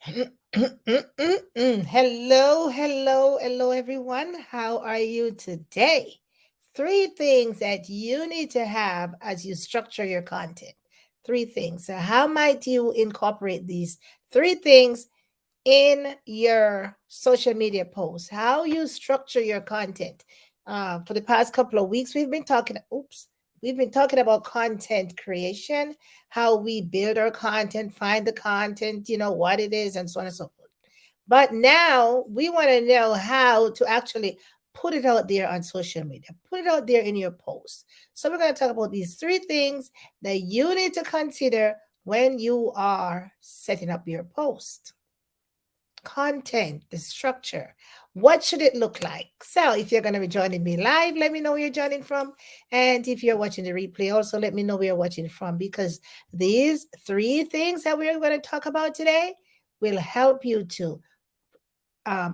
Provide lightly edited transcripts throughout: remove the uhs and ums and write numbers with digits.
Hello, hello, hello, everyone. How are you today? Three things that you need to have as you structure your content. Three things. So, how might you incorporate these three things in your social media posts? How you structure your content? For the past couple of weeks, we've been talking. Oops. We've been talking about content creation, how we build our content, find the content, what it is, and so on and so forth. But now we want to know how to actually put it out there on social media, put it out there in your posts. So we're going to talk about these three things that you need to consider when you are setting up your post. Content, the structure. What should it look like? So, if you're going to be joining me live, let me know where you're joining from. And if you're watching the replay, also let me know where you're watching from because these three things that we're going to talk about today will help you to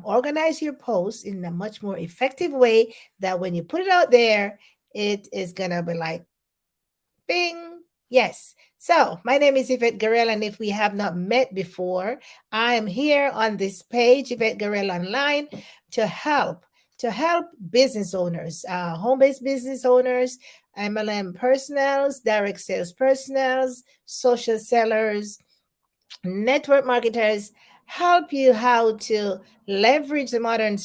organize your posts in a much more effective way that when you put it out there, it is going to be like bing. Yes. So, my name is Yvette Garel, and if we have not met before, I am here on this page, Yvette Garel Online, to help business owners, home-based business owners, MLM personals, direct sales personals, social sellers, network marketers, help you how to leverage the modern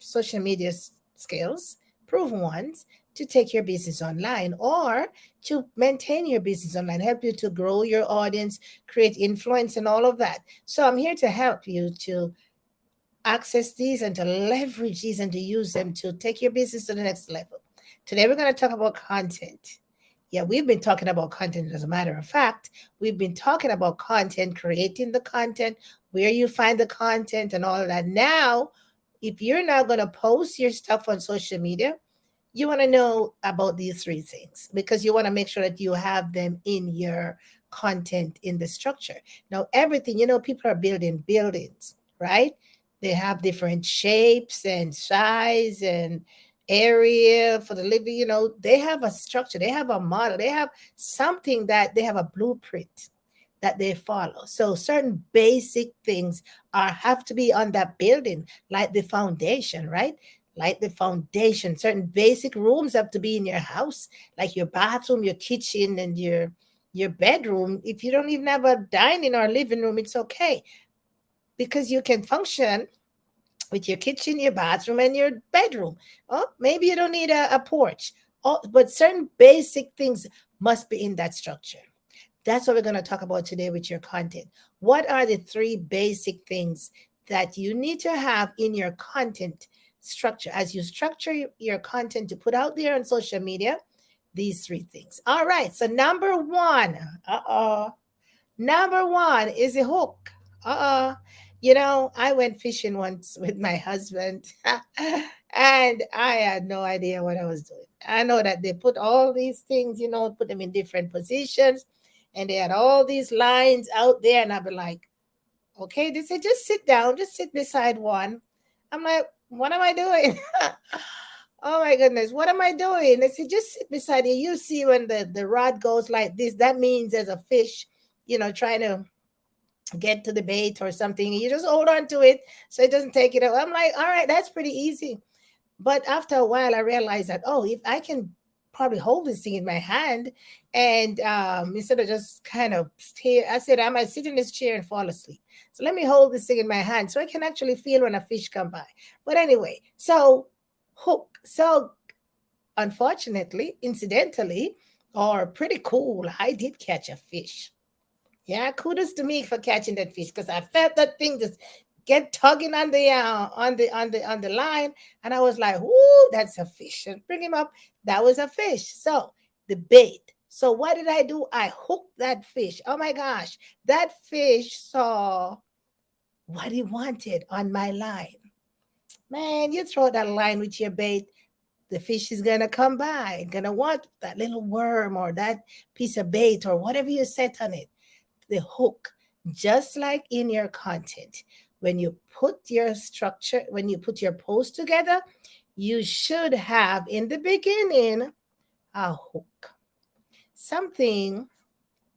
social media skills, proven ones, to take your business online or to maintain your business online, help you to grow your audience, create influence, and all of that. So I'm here to help you to access these and to leverage these and to use them to take your business to the next level. Today, we're going to talk about content. Yeah, we've been talking about content as a matter of fact. We've been talking about content, creating the content, where you find the content, and all of that. Now, if you're now going to post your stuff on social media, you want to know about these three things because you want to make sure that you have them in your content in the structure. Now, everything, people are building buildings, right? They have different shapes and size and area for the living, they have a structure, they have a model, they have something that they have a blueprint that they follow. So certain basic things are have to be on that building, like the foundation, right? Like the foundation. Certain basic rooms have to be in your house, like your bathroom, your kitchen, and your bedroom. If you don't even have a dining or living room, it's okay because you can function with your kitchen, your bathroom, and your bedroom. Oh, maybe you don't need a porch. Oh, but certain basic things must be in that structure. That's what we're going to talk about today with your content. What are the three basic things that you need to have in your content structure as you structure your content to put out there on social media? These three things. All right. So, number one, number one is a hook. I went fishing once with my husband, and I had no idea what I was doing. I know that they put all these things, put them in different positions, and they had all these lines out there, and I'd be like, okay, they said, just sit down, just sit beside one. I'm like, what am I doing? Oh my goodness, what am I doing? They said, just sit beside it. You see when the rod goes like this, that means there's a fish, trying to get to the bait or something. You just hold on to it so it doesn't take it out. I'm like, all right, that's pretty easy. But after a while, I realized that, oh, if I can probably hold this thing in my hand and instead of just kind of stay, I said, I might sit in this chair and fall asleep. So let me hold this thing in my hand so I can actually feel when a fish come by. But anyway, so hook. So unfortunately, incidentally, or pretty cool, I did catch a fish. Yeah, kudos to me for catching that fish because I felt that thing just get tugging on the line, and I was like, "Whoo, that's a fish!" And bring him up. That was a fish. So the bait. So what did I do? I hooked that fish. Oh my gosh, that fish saw what he wanted on my line. Man, you throw that line with your bait, the fish is gonna come by, gonna want that little worm or that piece of bait or whatever you set on it, the hook. Just like in your content, when you put your structure, when you put your post together, you should have in the beginning a hook, something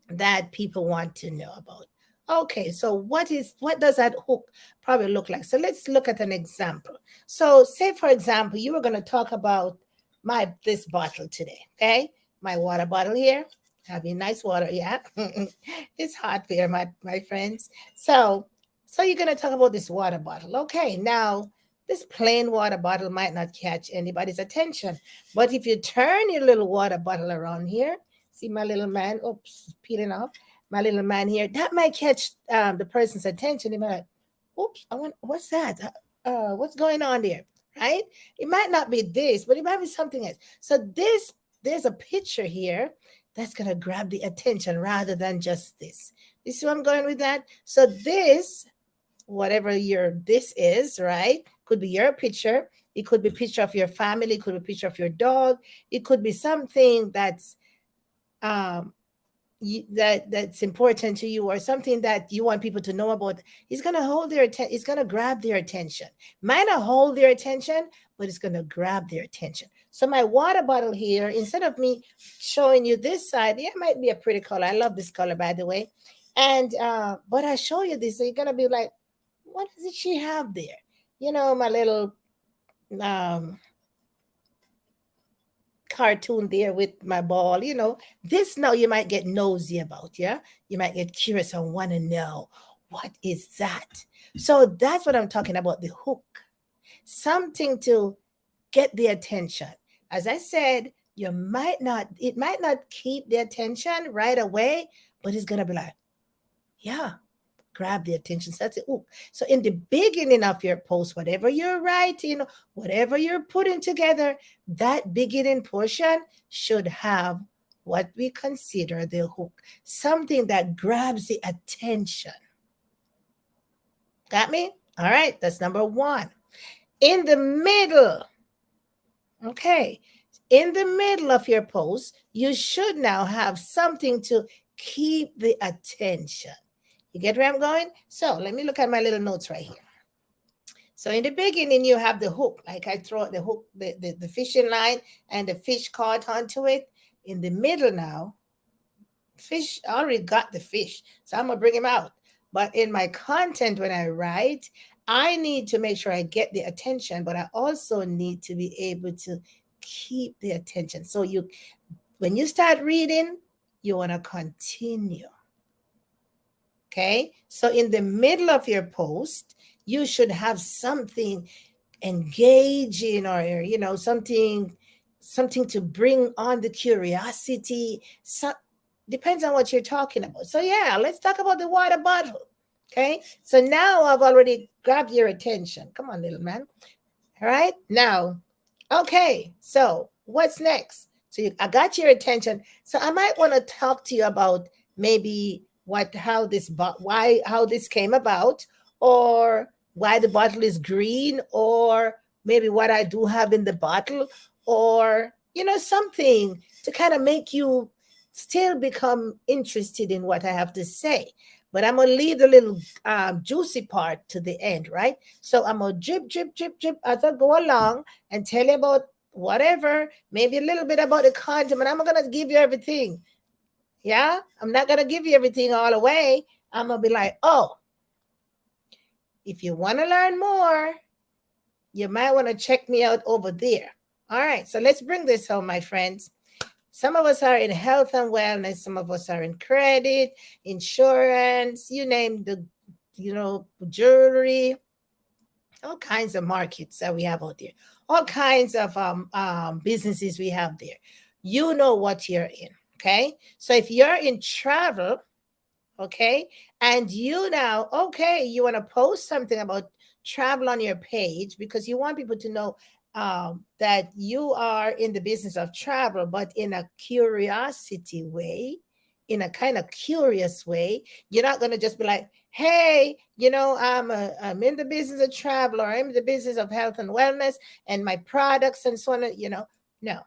that people want to know about. Okay, so what does that hook probably look like? So let's look at an example. So say for example, you were going to talk about my this bottle today, okay? My water bottle here. Having nice water, yeah. It's hot here, my friends. So you're going to talk about this water bottle. Okay, now this plain water bottle might not catch anybody's attention, but if you turn your little water bottle around here, see my little man, oops, peeling off my little man here, that might catch the person's attention. They might like, oops, I want, what's that? What's going on there? Right? It might not be this, but it might be something else. So there's a picture here that's gonna grab the attention rather than just this. You see where I'm going with that? So this, whatever your this is, right? Could be your picture. It could be a picture of your family. It could be a picture of your dog. It could be something that's um, that's important to you, or something that you want people to know about. It's going to hold their attention. It's going to grab their attention. Might not hold their attention, but it's going to grab their attention. So my water bottle here, instead of me showing you this side, yeah, it might be a pretty color. I love this color, by the way. And but I show you this, so you're going to be like, what does she have there? You know, my little um cartoon there with my ball, this now you might get nosy about, yeah? You might get curious and want to know, what is that? So that's what I'm talking about, the hook. Something to get the attention. As I said, it might not keep the attention right away, but it's going to be like, yeah, grab the attention. So that's it. Ooh. So in the beginning of your post, whatever you're writing, whatever you're putting together, that beginning portion should have what we consider the hook, something that grabs the attention. Got me? All right, that's number one. In the middle, okay, in the middle of your post, you should now have something to keep the attention. You get where I'm going? So let me look at my little notes right here. So in the beginning, you have the hook, like I throw the hook, the fishing line, and the fish caught onto it. In the middle now, fish, I already got the fish, so I'm gonna bring him out. But in my content, when I write, I need to make sure I get the attention, but I also need to be able to keep the attention. So when you start reading, you want to continue. Okay, so in the middle of your post, you should have something engaging, or something to bring on the curiosity. So depends on what you're talking about. So yeah, let's talk about the water bottle. Okay, so now I've already grabbed your attention. Come on, little man. All right, now, okay, so what's next? So I got your attention. So I might want to talk to you about maybe how this came about, or why the bottle is green, or maybe what I do have in the bottle, or something to kind of make you still become interested in what I have to say. But I'm gonna leave the little juicy part to the end, right? So I'm gonna drip, drip, drip, drip as I go along and tell you about whatever, maybe a little bit about the content, but I'm not gonna give you everything. Yeah, I'm not gonna give you everything all away. I'm gonna be like, oh, if you want to learn more, you might want to check me out over there. All right, so let's bring this home, my friends. Some of us are in health and wellness. Some of us are in credit, insurance, you name the, jewelry, all kinds of markets that we have out there, all kinds of businesses we have there. You know what you're in, okay? So if you're in travel, okay, and you want to post something about travel on your page because you want people to know that you are in the business of travel, but in a curiosity way, in a kind of curious way. You're not going to just be like, hey, I'm in the business of travel, or I'm in the business of health and wellness and my products and so on. No,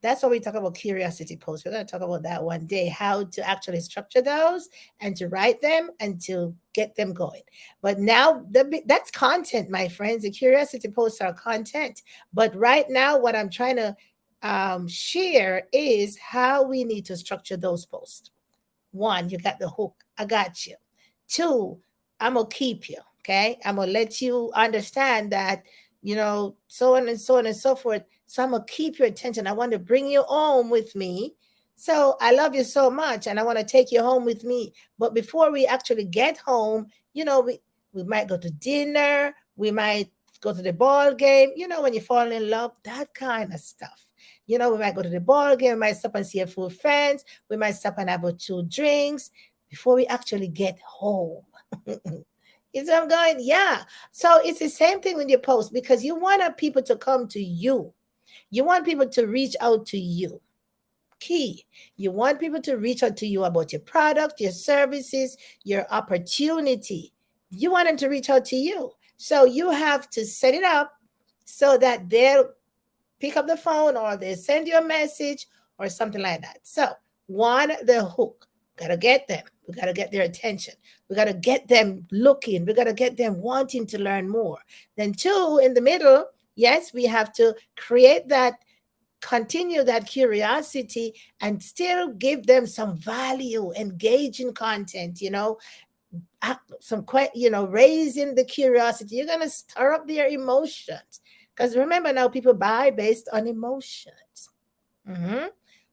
that's why we talk about curiosity posts. We're going to talk about that one day, how to actually structure those and to write them and to get them going. But now that's content, my friends. The curiosity posts are content. But right now, what I'm trying to share is how we need to structure those posts. One, you got the hook. I got you. Two, I'm gonna keep you. Okay, I'm gonna let you understand that, so on and so on and so forth. So I'm gonna keep your attention. I want to bring you home with me. So I love you so much, and I want to take you home with me. But before we actually get home, we might go to dinner. We might go to the ball game. When you fall in love, that kind of stuff. We might go to the ball game. We might stop and see a few friends. We might stop and have a two drinks before we actually get home. You see what I'm going? Yeah. So it's the same thing with your post, because you want people to come to you. You want people to reach out to you. Key. You want people to reach out to you about your product, your services, your opportunity. You want them to reach out to you. So you have to set it up so that they'll pick up the phone or they send you a message or something like that. So, one, the hook. Gotta get them. We gotta get their attention. We gotta get them looking. We gotta get them wanting to learn more. Then, two, in the middle, yes, we have to create that, continue that curiosity, and still give them some value, engaging content, some raising the curiosity. You're going to stir up their emotions, because remember, now people buy based on emotions.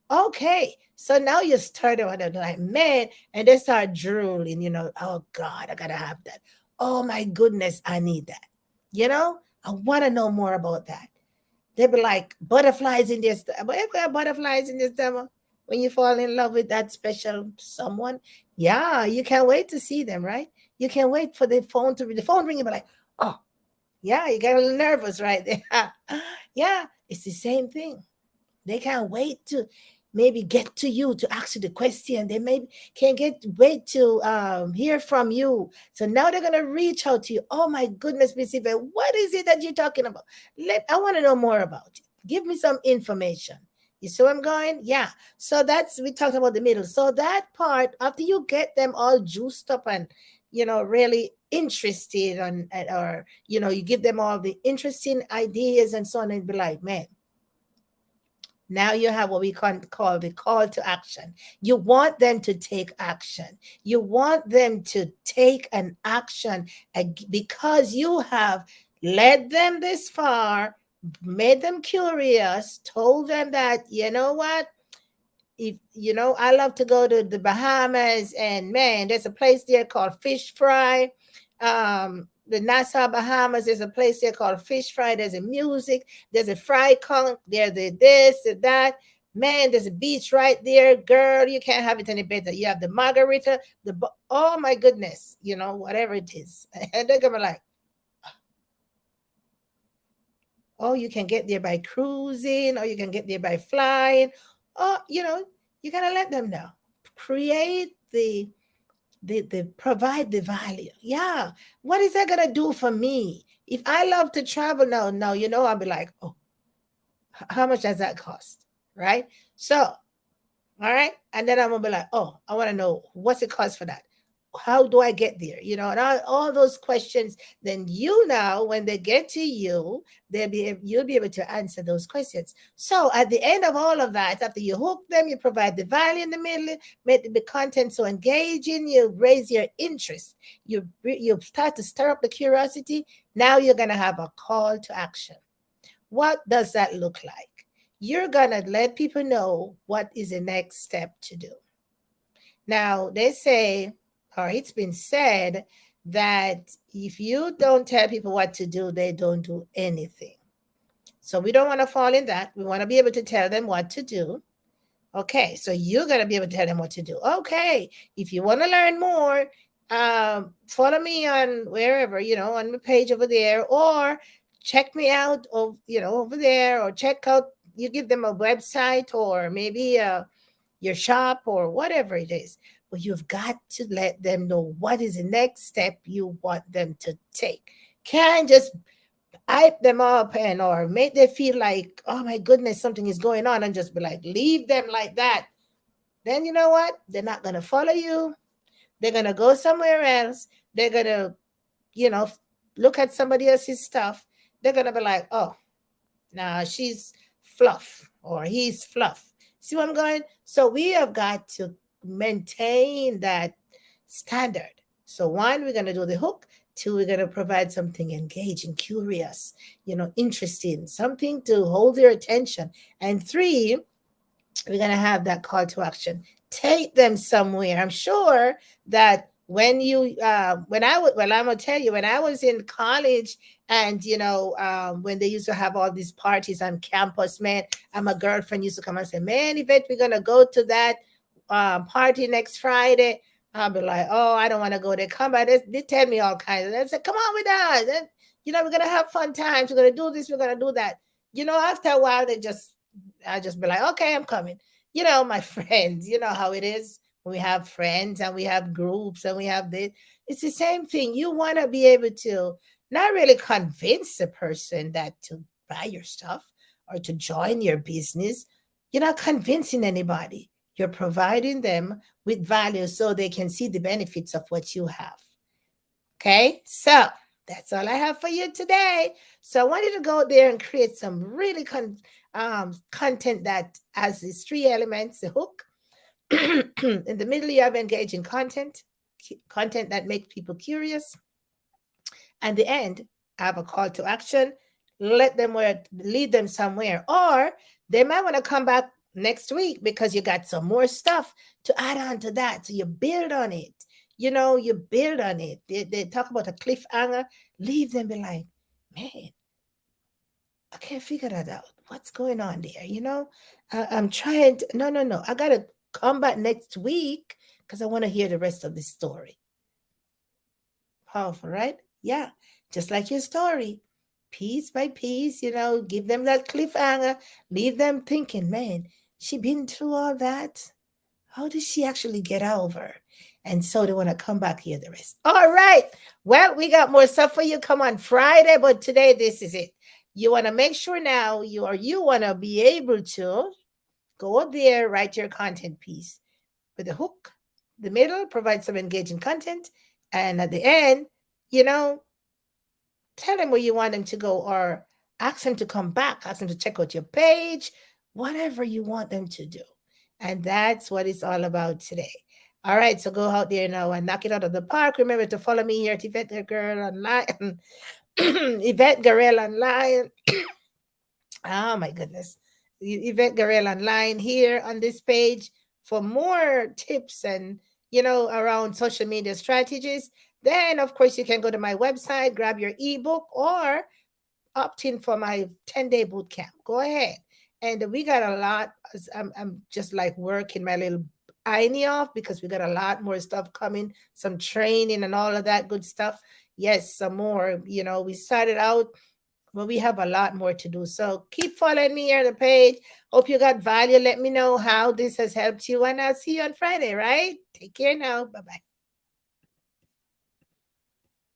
Okay, so now you start with it like, man, and they start drooling, oh God, I gotta have that. Oh my goodness, I need that. I want to know more about that. They be like butterflies in their stomach. Ever got butterflies in your stomach when you fall in love with that special someone? Yeah, you can't wait to see them, right? You can't wait for the phone to ring. The phone ring, you be like, oh, yeah, you get a little nervous right there. Yeah, it's the same thing. They can't wait to maybe get to you to ask you the question. They maybe can't wait to hear from you. So now they're gonna reach out to you. Oh my goodness, Miss Eva, what is it that you're talking about? I want to know more about it. Give me some information. You see where I'm going? Yeah. So that's, we talked about the middle. So that part, after you get them all juiced up and really interested or you give them all the interesting ideas and so on, and be like, man, now you have what we can call the call to action. You want them to take action. You want them to take an action, because you have led them this far, made them curious, told them that, you know what? If I love to go to the Bahamas, and man, there's a place there called Fish Fry. The Nassau Bahamas, there's a place there called Fish Fry. There's a music, there's a fry conch, there's the this, the that. Man, there's a beach right there, girl. You can't have it any better. You have the margarita, oh my goodness, whatever it is. And they're gonna be like, oh, you can get there by cruising, or you can get there by flying. Oh, you gotta let them know. Create the provide the value. Yeah. What is that gonna do for me? If I love to travel now, I'll be like, oh, how much does that cost? Right? So, all right. And then I'm gonna be like, oh, I want to know what's it cost for that? How do I get there? And all those questions. Then now, when they get to you, you'll be able to answer those questions. So at the end of all of that, after you hook them, you provide the value in the middle, make the content so engaging, you raise your interest, you start to stir up the curiosity. Now you're gonna have a call to action. What does that look like? You're gonna let people know what is the next step to do. Now they say, or it's been said, that if you don't tell people what to do, they don't do anything. So we don't want to fall in that. We want to be able to tell them what to do. Okay, so you're going to be able to tell them what to do. Okay, if you want to learn more, follow me on wherever, on the page over there, or check me out, over there, or check out, you give them a website, or maybe your shop, or whatever it is. But you've got to let them know what is the next step you want them to take. Can't just hype them up or make them feel like, oh my goodness, something is going on, and just be like, leave them like that. Then you know what? They're not going to follow you. They're going to go somewhere else. They're going to, look at somebody else's stuff. They're going to be like, oh, nah, she's fluff, or he's fluff. See where I'm going? So we have got to maintain that standard. So one, we're going to do the hook. Two, we're going to provide something engaging, curious, interesting, something to hold your attention. And three, we're going to have that call to action. Take them somewhere. I'm sure that when you when I would well, I'm gonna tell you, when I was in college, and when they used to have all these parties on campus, man, and my girlfriend used to come and say, man, Yvette, we're gonna go to that party next Friday. I'll be like, oh, I don't want to go there. Come by. They tell me all kinds of. They say, come on with us. And, we're gonna have fun times. We're gonna do this. We're gonna do that. After a while, I just be like, okay, I'm coming. My friends. You know how it is when we have friends and we have groups and we have this. It's the same thing. You want to be able to not really convince the person that to buy your stuff or to join your business. You're not convincing anybody. You're providing them with value so they can see the benefits of what you have. Okay, so that's all I have for you today. So I wanted to go there and create some really content that has these three elements: the hook. In the middle, you have engaging content that makes people curious. And the end, have a call to action. Lead them somewhere, or they might want to come back next week because you got some more stuff to add on to that. So you build on it. You build on it. They talk about a cliffhanger. Leave them be like, man, I can't figure that out. What's going on there? I'm trying to, no. I got to come back next week because I want to hear the rest of the story. Powerful, right? Yeah. Just like your story, piece by piece, give them that cliffhanger, leave them thinking, man, she been through all that. How did she actually get over? And so they want to come back here the rest. All right. Well, we got more stuff for you. Come on Friday, but today this is it. You want to make sure now you want to be able to go up there, write your content piece with a hook. The middle, provide some engaging content. And at the end, tell them where you want them to go, or ask them to come back, ask them to check out your page, whatever you want them to do. And that's what it's all about today. All right, so go out there now and knock it out of the park. Remember to follow me here at Yvette Girl Online. Yvette Garel Online. Oh my goodness. Yvette Garel Online here on this page for more tips and around social media strategies. Then of course you can go to my website, grab your ebook, or opt in for my 10-day boot camp. Go ahead. And we got a lot. I'm just like working my little hiney off because we got a lot more stuff coming, some training and all of that good stuff. Yes, some more. We started out, but we have a lot more to do. So keep following me here on the page. Hope you got value. Let me know how this has helped you, and I'll see you on Friday, right? Take care now. Bye-bye.